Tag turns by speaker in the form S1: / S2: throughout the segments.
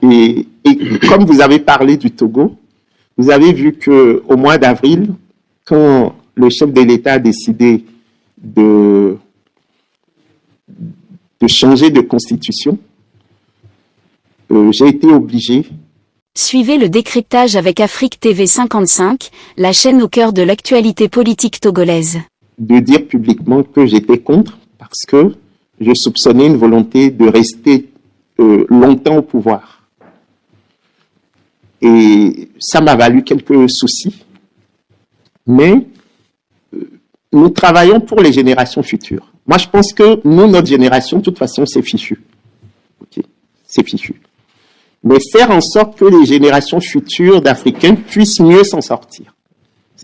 S1: Et comme vous avez parlé du Togo, vous avez vu qu'au mois d'avril, quand le chef de l'État a décidé de changer de constitution, j'ai été obligé.
S2: Suivez le décryptage avec Afrique TV 55, la chaîne au cœur de l'actualité politique togolaise.
S1: De dire publiquement que j'étais contre parce que je soupçonnais une volonté de rester longtemps au pouvoir. Et ça m'a valu quelques soucis. Mais nous travaillons pour les générations futures. Moi, je pense que nous, notre génération, de toute façon, c'est fichu. Okay. C'est fichu. Mais faire en sorte que les générations futures d'Africains puissent mieux s'en sortir.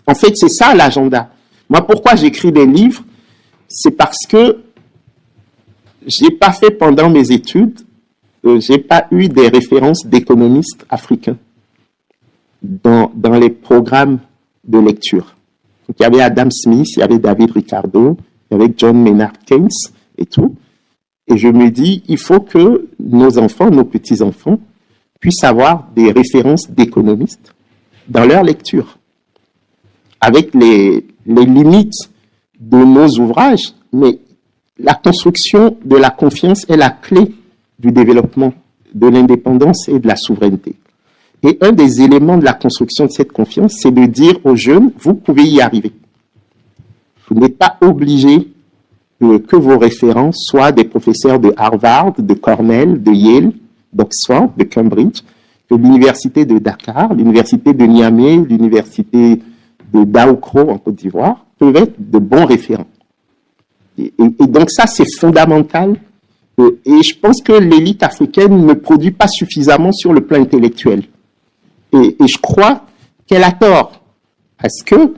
S1: En fait, c'est ça l'agenda. Moi, pourquoi j'écris des livres? C'est parce que j'ai pas fait pendant mes études, j'ai pas eu des références d'économistes africains dans les programmes de lecture. Donc, il y avait Adam Smith, il y avait David Ricardo, il y avait John Maynard Keynes et tout. Et je me dis, il faut que nos enfants, nos petits-enfants, puissent avoir des références d'économistes dans leur lecture. Avec les limites de nos ouvrages, mais la construction de la confiance est la clé du développement, de l'indépendance et de la souveraineté. Et un des éléments de la construction de cette confiance, c'est de dire aux jeunes, vous pouvez y arriver. Vous n'êtes pas obligé que vos référents soient des professeurs de Harvard, de Cornell, de Yale, d'Oxford, de Cambridge, de l'université de Dakar, l'université de Niamey, l'université de Daoukro en Côte d'Ivoire, peuvent être de bons référents. Et donc ça, c'est fondamental. Et je pense que l'élite africaine ne produit pas suffisamment sur le plan intellectuel. Et je crois qu'elle a tort. Parce que,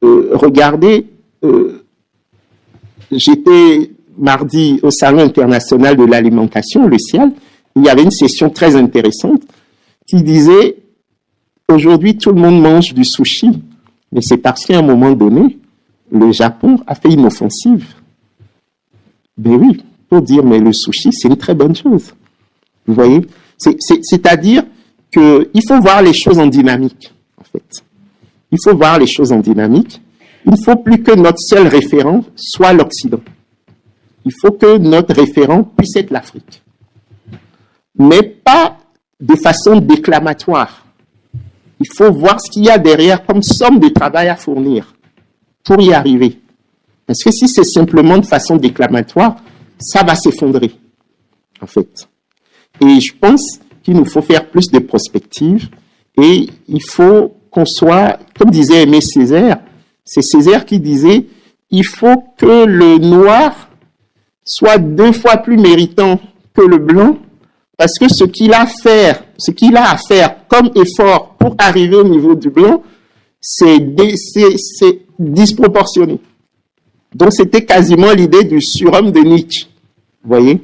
S1: regardez, j'étais mardi au Salon international de l'alimentation, le CIAL, il y avait une session très intéressante qui disait, aujourd'hui tout le monde mange du sushi, mais c'est parce qu'à un moment donné, le Japon a fait une offensive. Ben oui, pour dire, mais le sushi, c'est une très bonne chose. Vous voyez? C'est-à-dire qu'il faut voir les choses en dynamique, en fait. Il faut voir les choses en dynamique. Il ne faut plus que notre seul référent soit l'Occident. Il faut que notre référent puisse être l'Afrique. Mais pas de façon déclamatoire. Il faut voir ce qu'il y a derrière comme somme de travail à fournir pour y arriver. Parce que si c'est simplement de façon déclamatoire, ça va s'effondrer, en fait. Et je pense qu'il nous faut faire plus de prospective et il faut qu'on soit, comme disait Aimé Césaire, c'est Césaire qui disait, il faut que le noir soit 2 fois plus méritant que le blanc, parce que ce qu'il a à faire comme effort pour arriver au niveau du blanc, c'est disproportionné. Donc c'était quasiment l'idée du surhomme de Nietzsche, vous voyez.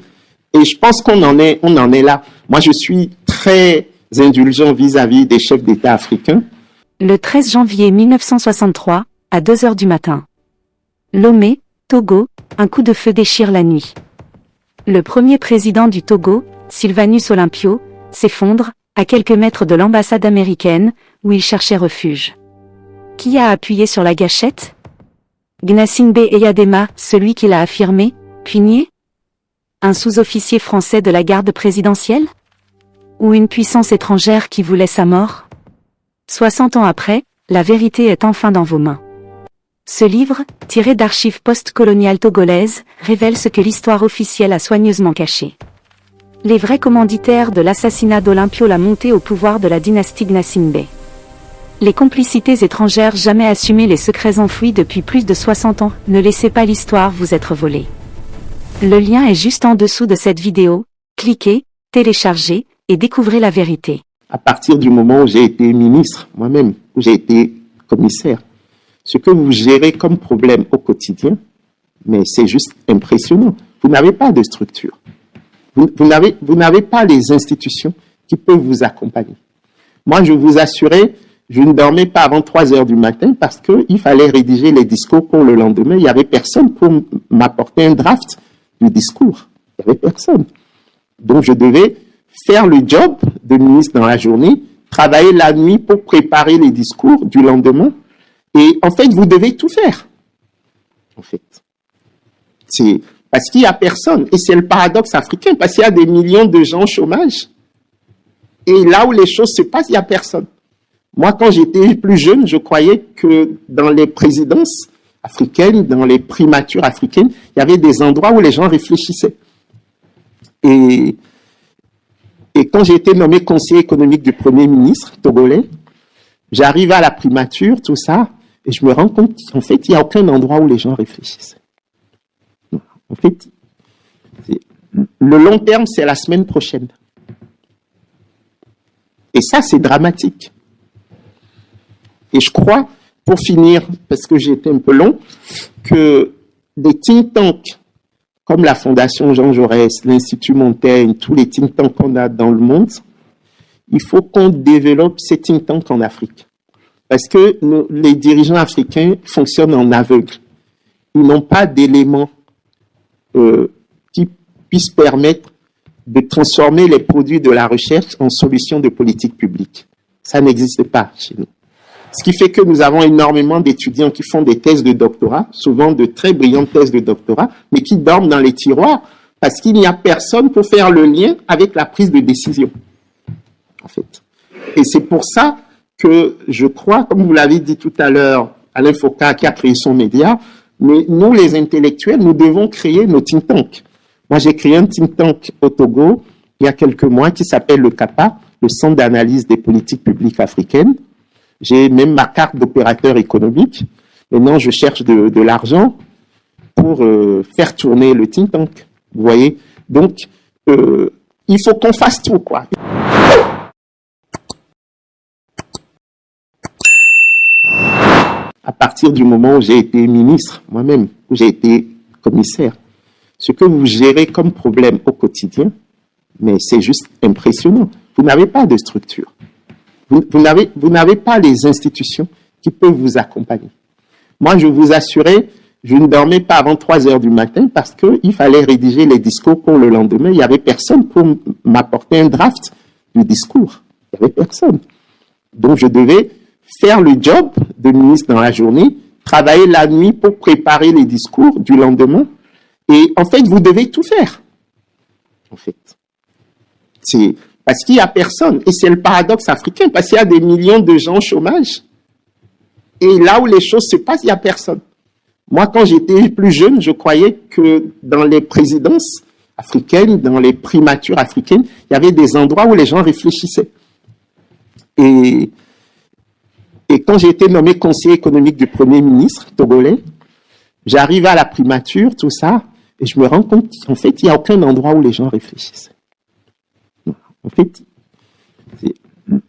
S1: Et je pense qu'on en est là. Moi, je suis très indulgent vis-à-vis des chefs d'État africains.
S2: Le 13 janvier 1963, à 2 heures du matin. Lomé, Togo, un coup de feu déchire la nuit. Le premier président du Togo, Sylvanus Olympio, s'effondre, à quelques mètres de l'ambassade américaine, où il cherchait refuge. Qui a appuyé sur la gâchette? Gnassingbé Eyadema, celui qui l'a affirmé, puis nié? Un sous-officier français de la garde présidentielle? Ou une puissance étrangère qui voulait sa mort? 60 ans après, la vérité est enfin dans vos mains. Ce livre, tiré d'archives post-coloniales togolaises, révèle ce que l'histoire officielle a soigneusement caché. Les vrais commanditaires de l'assassinat d'Olympio, la montée au pouvoir de la dynastie Gnassingbé. Les complicités étrangères jamais assumées, les secrets enfouis depuis plus de 60 ans, ne laissez pas l'histoire vous être volée. Le lien est juste en dessous de cette vidéo, cliquez, téléchargez, et découvrez la vérité.
S1: À partir du moment où j'ai été ministre, moi-même, où j'ai été commissaire, ce que vous gérez comme problème au quotidien, mais c'est juste impressionnant. Vous n'avez pas de structure. Vous n'avez pas les institutions qui peuvent vous accompagner. Moi, je vous assurais, je ne dormais pas avant 3 heures du matin parce qu'il fallait rédiger les discours pour le lendemain. Il n'y avait personne pour m'apporter un draft du discours. Il n'y avait personne. Donc, je devais faire le job de ministre dans la journée, travailler la nuit pour préparer les discours du lendemain. Et en fait, vous devez tout faire. En fait, c'est parce qu'il n'y a personne. Et c'est le paradoxe africain, parce qu'il y a des millions de gens au chômage. Et là où les choses se passent, il n'y a personne. Moi, quand j'étais plus jeune, je croyais que dans les présidences africaines, dans les primatures africaines, il y avait des endroits où les gens réfléchissaient. Et quand j'ai été nommé conseiller économique du Premier ministre togolais, j'arrive à la primature, tout ça, et je me rends compte qu'en fait, il n'y a aucun endroit où les gens réfléchissent. En fait, le long terme, c'est la semaine prochaine. Et ça, c'est dramatique. Et je crois, pour finir, parce que j'ai été un peu long, que des think tanks comme la Fondation Jean Jaurès, l'Institut Montaigne, tous les think tanks qu'on a dans le monde, il faut qu'on développe ces think tanks en Afrique. Parce que les dirigeants africains fonctionnent en aveugle. Ils n'ont pas d'éléments qui puissent permettre de transformer les produits de la recherche en solutions de politique publique. Ça n'existe pas chez nous. Ce qui fait que nous avons énormément d'étudiants qui font des thèses de doctorat, souvent de très brillantes thèses de doctorat, mais qui dorment dans les tiroirs parce qu'il n'y a personne pour faire le lien avec la prise de décision. En fait. Et c'est pour ça que je crois, comme vous l'avez dit tout à l'heure, Alain Foka qui a créé son média, mais nous, les intellectuels, nous devons créer nos think tanks. Moi, j'ai créé un think tank au Togo il y a quelques mois qui s'appelle le CAPA, le Centre d'analyse des politiques publiques africaines. J'ai même ma carte d'opérateur économique. Maintenant, je cherche de l'argent pour faire tourner le think tank. Vous voyez? Donc, il faut qu'on fasse tout, quoi. À partir du moment où j'ai été ministre, moi-même, où j'ai été commissaire, ce que vous gérez comme problème au quotidien, mais c'est juste impressionnant. Vous n'avez pas de structure. Vous n'avez pas les institutions qui peuvent vous accompagner. Moi, je vous assurais, je ne dormais pas avant 3 heures du matin parce qu'il fallait rédiger les discours pour le lendemain. Il n'y avait personne pour m'apporter un draft du discours. Il n'y avait personne. Donc, je devais faire le job de ministre dans la journée, travailler la nuit pour préparer les discours du lendemain. Et en fait, vous devez tout faire. En fait, c'est parce qu'il n'y a personne. Et c'est le paradoxe africain, parce qu'il y a des millions de gens au chômage. Et là où les choses se passent, il n'y a personne. Moi, quand j'étais plus jeune, je croyais que dans les présidences africaines, dans les primatures africaines, il y avait des endroits où les gens réfléchissaient. Et quand j'ai été nommé conseiller économique du Premier ministre togolais, j'arrive à la primature, tout ça, et je me rends compte qu'en fait, il n'y a aucun endroit où les gens réfléchissent. En fait,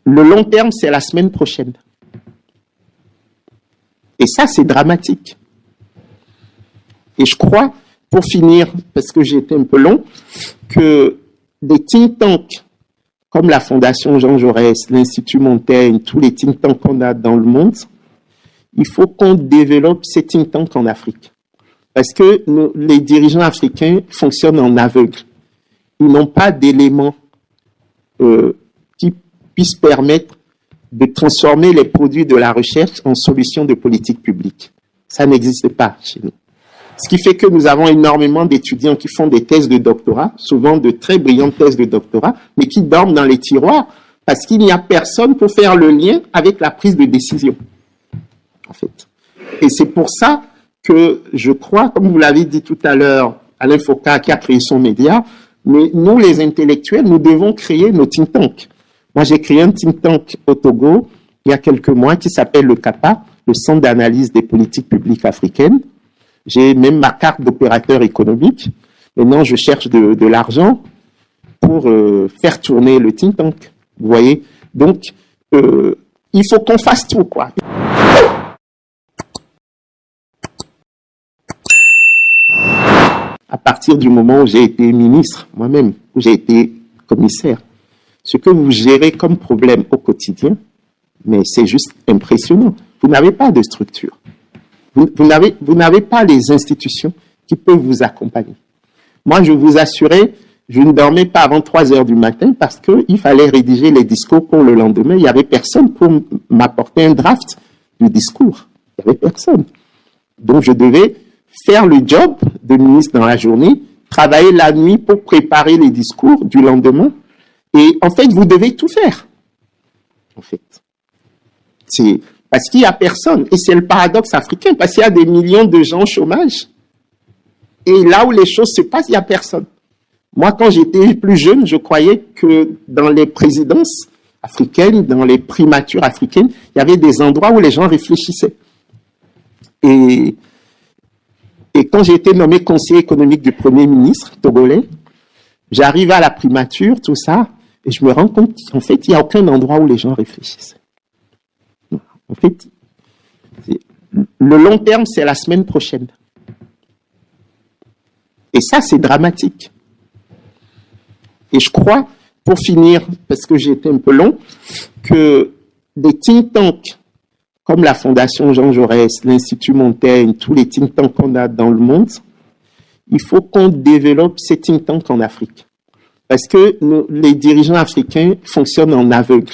S1: le long terme, c'est la semaine prochaine. Et ça, c'est dramatique. Et je crois, pour finir, parce que j'ai été un peu long, que des think tanks comme la Fondation Jean Jaurès, l'Institut Montaigne, tous les think tanks qu'on a dans le monde, il faut qu'on développe ces think tanks en Afrique. Parce que les dirigeants africains fonctionnent en aveugle. Ils n'ont pas d'éléments qui puissent permettre de transformer les produits de la recherche en solutions de politique publique. Ça n'existe pas chez nous. Ce qui fait que nous avons énormément d'étudiants qui font des thèses de doctorat, souvent de très brillantes thèses de doctorat, mais qui dorment dans les tiroirs parce qu'il n'y a personne pour faire le lien avec la prise de décision. En fait. Et c'est pour ça que je crois, comme vous l'avez dit tout à l'heure, Alain Foka qui a créé son média, mais nous, les intellectuels, nous devons créer nos think tanks. Moi, j'ai créé un think tank au Togo il y a quelques mois qui s'appelle le CAPA, le Centre d'analyse des politiques publiques africaines. J'ai même ma carte d'opérateur économique. Maintenant, je cherche de l'argent pour faire tourner le think tank. Vous voyez? Donc, il faut qu'on fasse tout, quoi. À partir du moment où j'ai été ministre, moi-même, où j'ai été commissaire, ce que vous gérez comme problème au quotidien, mais c'est juste impressionnant. Vous n'avez pas de structure. Vous n'avez pas les institutions qui peuvent vous accompagner. Moi, je vous assurais, je ne dormais pas avant 3 heures du matin parce qu'il fallait rédiger les discours pour le lendemain. Il n'y avait personne pour m'apporter un draft du discours. Il n'y avait personne. Donc, je devais faire le job de ministre dans la journée, travailler la nuit pour préparer les discours du lendemain. Et en fait, vous devez tout faire. En fait. C'est parce qu'il n'y a personne. Et c'est le paradoxe africain, parce qu'il y a des millions de gens au chômage. Et là où les choses se passent, il n'y a personne. Moi, quand j'étais plus jeune, je croyais que dans les présidences africaines, dans les primatures africaines, il y avait des endroits où les gens réfléchissaient. Et quand j'ai été nommé conseiller économique du Premier ministre togolais, j'arrive à la primature, tout ça, et je me rends compte qu'en fait, il n'y a aucun endroit où les gens réfléchissent. En fait, le long terme, c'est la semaine prochaine. Et ça, c'est dramatique. Et je crois, pour finir, parce que j'ai été un peu long, que des think tanks comme la Fondation Jean Jaurès, l'Institut Montaigne, tous les think tanks qu'on a dans le monde, il faut qu'on développe ces think tanks en Afrique. Parce que les dirigeants africains fonctionnent en aveugle.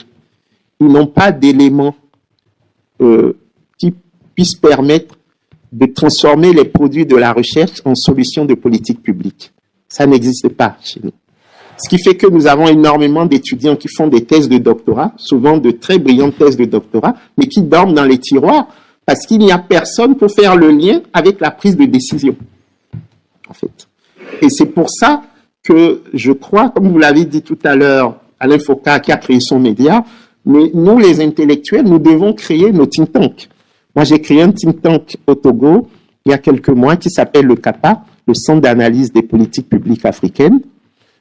S1: Ils n'ont pas d'éléments qui puissent permettre de transformer les produits de la recherche en solutions de politique publique. Ça n'existe pas chez nous. Ce qui fait que nous avons énormément d'étudiants qui font des thèses de doctorat, souvent de très brillantes thèses de doctorat, mais qui dorment dans les tiroirs parce qu'il n'y a personne pour faire le lien avec la prise de décision. En fait. Et c'est pour ça que je crois, comme vous l'avez dit tout à l'heure, Alain Foucault qui a créé son média, mais nous, les intellectuels, nous devons créer nos think tanks. Moi, j'ai créé un think tank au Togo il y a quelques mois qui s'appelle le CAPA, le Centre d'analyse des politiques publiques africaines.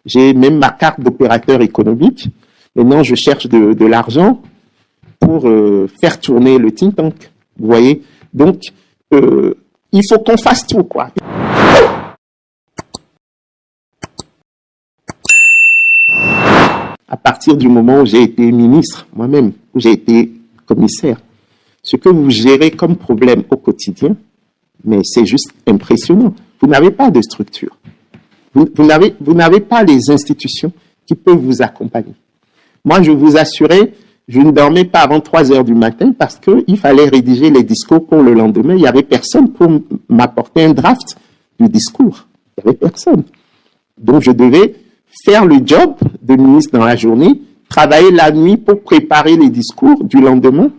S1: J'ai même ma carte d'opérateur économique. Maintenant, je cherche de l'argent pour faire tourner le think tank. Vous voyez? Donc, il faut qu'on fasse tout, quoi. À partir du moment où j'ai été ministre, moi-même, où j'ai été commissaire, ce que vous gérez comme problème au quotidien, mais c'est juste impressionnant. Vous n'avez pas de structure. Vous n'avez pas les institutions qui peuvent vous accompagner. Moi, je vous assurais, je ne dormais pas avant 3 heures du matin parce qu'il fallait rédiger les discours pour le lendemain. Il n'y avait personne pour m'apporter un draft du discours. Il n'y avait personne. Donc, je devais faire le job de ministre dans la journée, travailler la nuit pour préparer les discours du lendemain.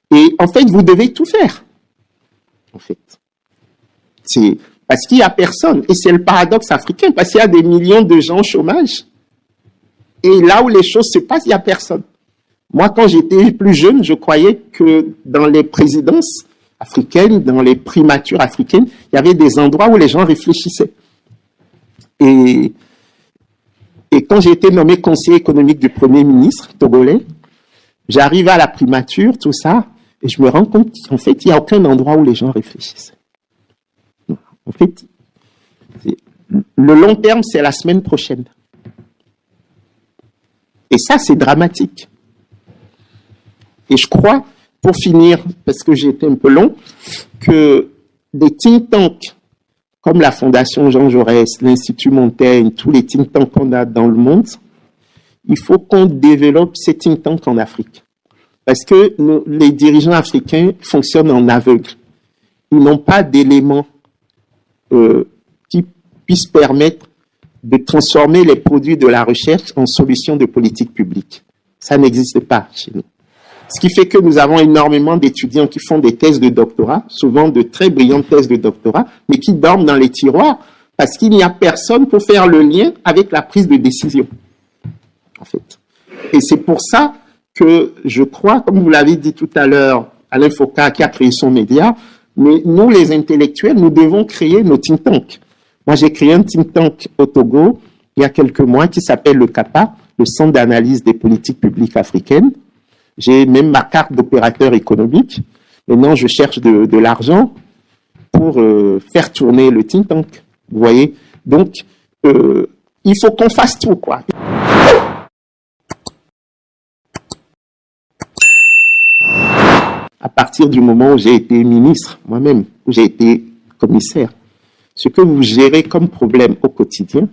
S1: Et en fait, vous devez tout faire. En fait. C'est parce qu'il n'y a personne. Et c'est le paradoxe africain, parce qu'il y a des millions de gens au chômage. Et là où les choses se passent, il n'y a personne. Moi, quand j'étais plus jeune, je croyais que dans les présidences africaines, dans les primatures africaines, il y avait des endroits où les gens réfléchissaient. Et quand j'ai été nommé conseiller économique du Premier ministre togolais, j'arrive à la primature, tout ça, et je me rends compte qu'en fait, il n'y a aucun endroit où les gens réfléchissent. En fait, le long terme, c'est la semaine prochaine. Et ça, c'est dramatique. Et je crois, pour finir, parce que j'ai été un peu long, que des think tanks comme la Fondation Jean Jaurès, l'Institut Montaigne, tous les think tanks qu'on a dans le monde, il faut qu'on développe ces think tanks en Afrique. Parce que les dirigeants africains fonctionnent en aveugle. Ils n'ont pas d'éléments qui puissent permettre de transformer les produits de la recherche en solutions de politique publique. Ça n'existe pas chez nous. Ce qui fait que nous avons énormément d'étudiants qui font des thèses de doctorat, souvent de très brillantes thèses de doctorat, mais qui dorment dans les tiroirs parce qu'il n'y a personne pour faire le lien avec la prise de décision. En fait. Et c'est pour ça que je crois, comme vous l'avez dit tout à l'heure, Alain Foucault qui a créé son média, mais nous, les intellectuels, nous devons créer nos think tanks. Moi, j'ai créé un think tank au Togo il y a quelques mois qui s'appelle le CAPA, le Centre d'analyse des politiques publiques africaines. J'ai même ma carte d'opérateur économique. Maintenant, je cherche de l'argent pour faire tourner le think tank. Vous voyez? Donc, il faut qu'on fasse tout, quoi. À partir du moment où j'ai été ministre, moi-même, où j'ai été commissaire, ce que vous gérez comme problème au quotidien,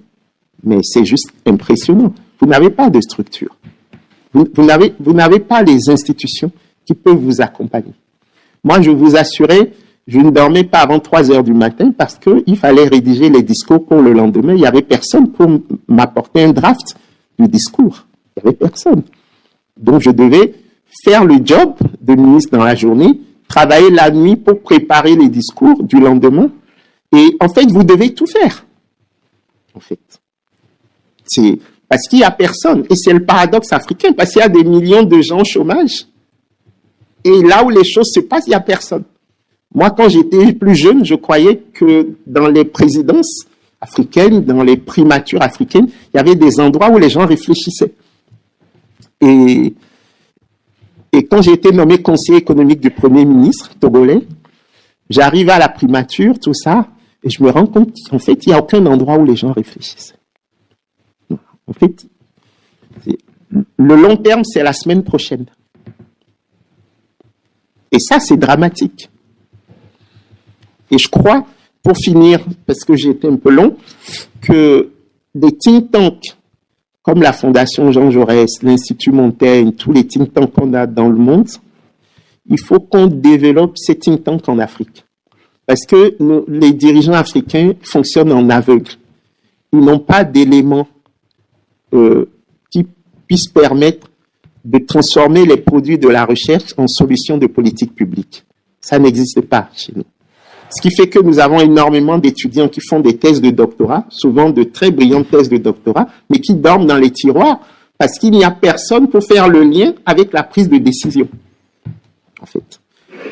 S1: mais c'est juste impressionnant. Vous n'avez pas de structure. Vous n'avez pas les institutions qui peuvent vous accompagner. Moi, je vous assurais, je ne dormais pas avant 3 heures du matin parce qu'il fallait rédiger les discours pour le lendemain. Il n'y avait personne pour m'apporter un draft du discours. Il n'y avait personne. Donc, je devais faire le job de ministre dans la journée, travailler la nuit pour préparer les discours du lendemain. Et en fait, vous devez tout faire. En fait, c'est parce qu'il n'y a personne. Et c'est le paradoxe africain, parce qu'il y a des millions de gens au chômage. Et là où les choses se passent, il n'y a personne. Moi, quand j'étais plus jeune, je croyais que dans les présidences africaines, dans les primatures africaines, il y avait des endroits où les gens réfléchissaient. Et quand j'ai été nommé conseiller économique du Premier ministre togolais, j'arrive à la primature, tout ça, et je me rends compte qu'en fait, il n'y a aucun endroit où les gens réfléchissent. En fait, le long terme, c'est la semaine prochaine. Et ça, c'est dramatique. Et je crois, pour finir, parce que j'ai été un peu long, que des think tanks comme la Fondation Jean Jaurès, l'Institut Montaigne, tous les think tanks qu'on a dans le monde, il faut qu'on développe ces think tanks en Afrique. Parce que les dirigeants africains fonctionnent en aveugle. Ils n'ont pas d'éléments qui puissent permettre de transformer les produits de la recherche en solutions de politique publique. Ça n'existe pas chez nous. Ce qui fait que nous avons énormément d'étudiants qui font des thèses de doctorat, souvent de très brillantes thèses de doctorat, mais qui dorment dans les tiroirs parce qu'il n'y a personne pour faire le lien avec la prise de décision. En fait.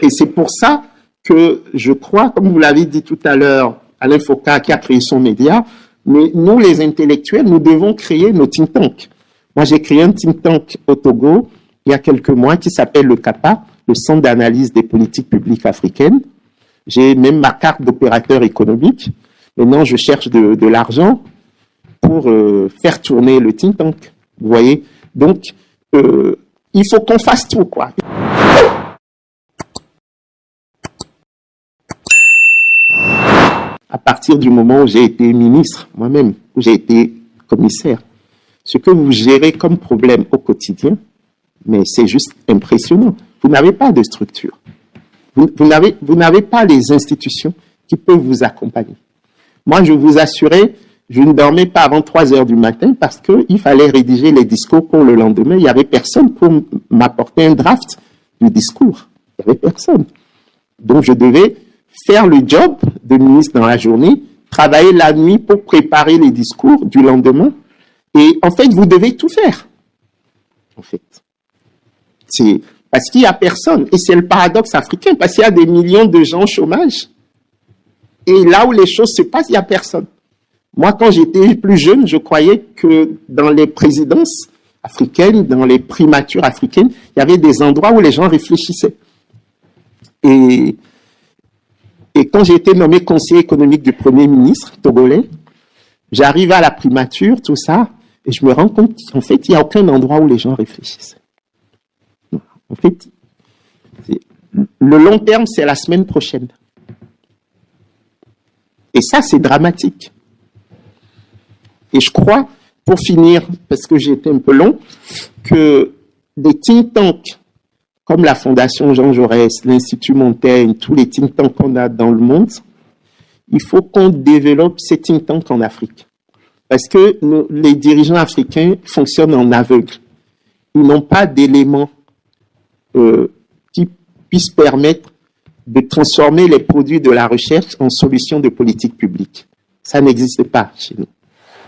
S1: Et c'est pour ça que je crois, comme vous l'avez dit tout à l'heure, Alain Foka qui a créé son média, mais nous, les intellectuels, nous devons créer nos think tanks. Moi, j'ai créé un think tank au Togo il y a quelques mois qui s'appelle le CAPA, le Centre d'analyse des politiques publiques africaines. J'ai même ma carte d'opérateur économique. Maintenant, je cherche de l'argent pour faire tourner le think tank. Vous voyez? Donc, il faut qu'on fasse tout, quoi. À partir du moment où j'ai été ministre, moi-même, où j'ai été commissaire, ce que vous gérez comme problème au quotidien, mais c'est juste impressionnant. Vous n'avez pas de structure. Vous n'avez pas les institutions qui peuvent vous accompagner. Moi, je vous assurais, je ne dormais pas avant 3 heures du matin parce qu'il fallait rédiger les discours pour le lendemain. Il n'y avait personne pour m'apporter un draft du discours. Il n'y avait personne. Donc, je devais faire le job de ministre dans la journée, travailler la nuit pour préparer les discours du lendemain. Et en fait, vous devez tout faire. En fait, c'est parce qu'il n'y a personne. Et c'est le paradoxe africain, parce qu'il y a des millions de gens au chômage. Et là où les choses se passent, il n'y a personne. Moi, quand j'étais plus jeune, je croyais que dans les présidences africaines, dans les primatures africaines, il y avait des endroits où les gens réfléchissaient. Et quand j'ai été nommé conseiller économique du Premier ministre togolais, j'arrive à la primature, tout ça, et je me rends compte qu'en fait, il n'y a aucun endroit où les gens réfléchissent. En fait, le long terme, c'est la semaine prochaine. Et ça, c'est dramatique. Et je crois, pour finir, parce que j'ai été un peu long, que des think tanks comme la Fondation Jean Jaurès, l'Institut Montaigne, tous les think tanks qu'on a dans le monde, il faut qu'on développe ces think tanks en Afrique. Parce que les dirigeants africains fonctionnent en aveugle. Ils n'ont pas d'éléments qui puissent permettre de transformer les produits de la recherche en solutions de politique publique. Ça n'existe pas chez nous.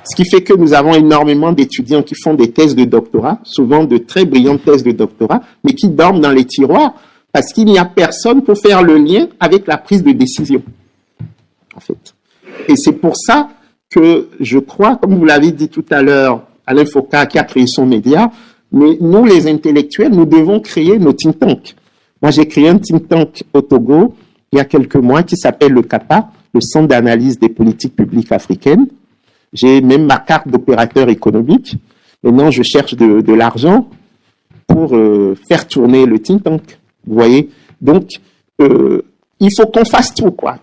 S1: Ce qui fait que nous avons énormément d'étudiants qui font des thèses de doctorat, souvent de très brillantes thèses de doctorat, mais qui dorment dans les tiroirs parce qu'il n'y a personne pour faire le lien avec la prise de décision. En fait. Et c'est pour ça que je crois, comme vous l'avez dit tout à l'heure, Alain Foka qui a créé son média, mais nous, les intellectuels, nous devons créer nos think tanks. Moi, j'ai créé un think tank au Togo il y a quelques mois qui s'appelle le CAPA, le Centre d'analyse des politiques publiques africaines. J'ai même ma carte d'opérateur économique. Maintenant, je cherche de l'argent pour faire tourner le think tank. Vous voyez? Donc, il faut qu'on fasse tout, quoi.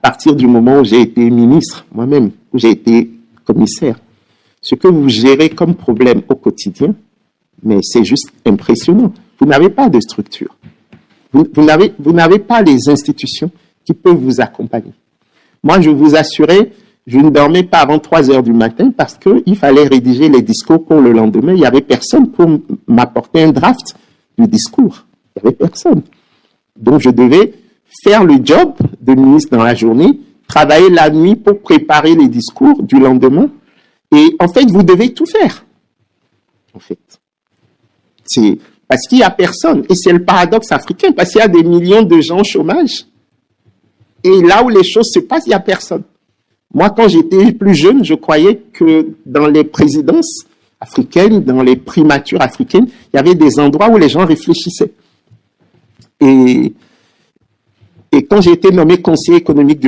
S1: partir du moment où j'ai été ministre, moi-même, où j'ai été commissaire, ce que vous gérez comme problème au quotidien, mais c'est juste impressionnant. Vous n'avez pas de structure. Vous n'avez pas les institutions qui peuvent vous accompagner. Moi, je vous assurais, je ne dormais pas avant 3 heures du matin parce qu'il fallait rédiger les discours pour le lendemain. Il n'y avait personne pour m'apporter un draft du discours. Il n'y avait personne. Donc, je devais faire le job de ministre dans la journée, travailler la nuit pour préparer les discours du lendemain. Et en fait, vous devez tout faire. En fait. C'est parce qu'il n'y a personne. Et c'est le paradoxe africain, parce qu'il y a des millions de gens au chômage. Et là où les choses se passent, il n'y a personne. Moi, quand j'étais plus jeune, je croyais que dans les présidences africaines, dans les primatures africaines, il y avait des endroits où les gens réfléchissaient. Et quand j'ai été nommé conseiller économique du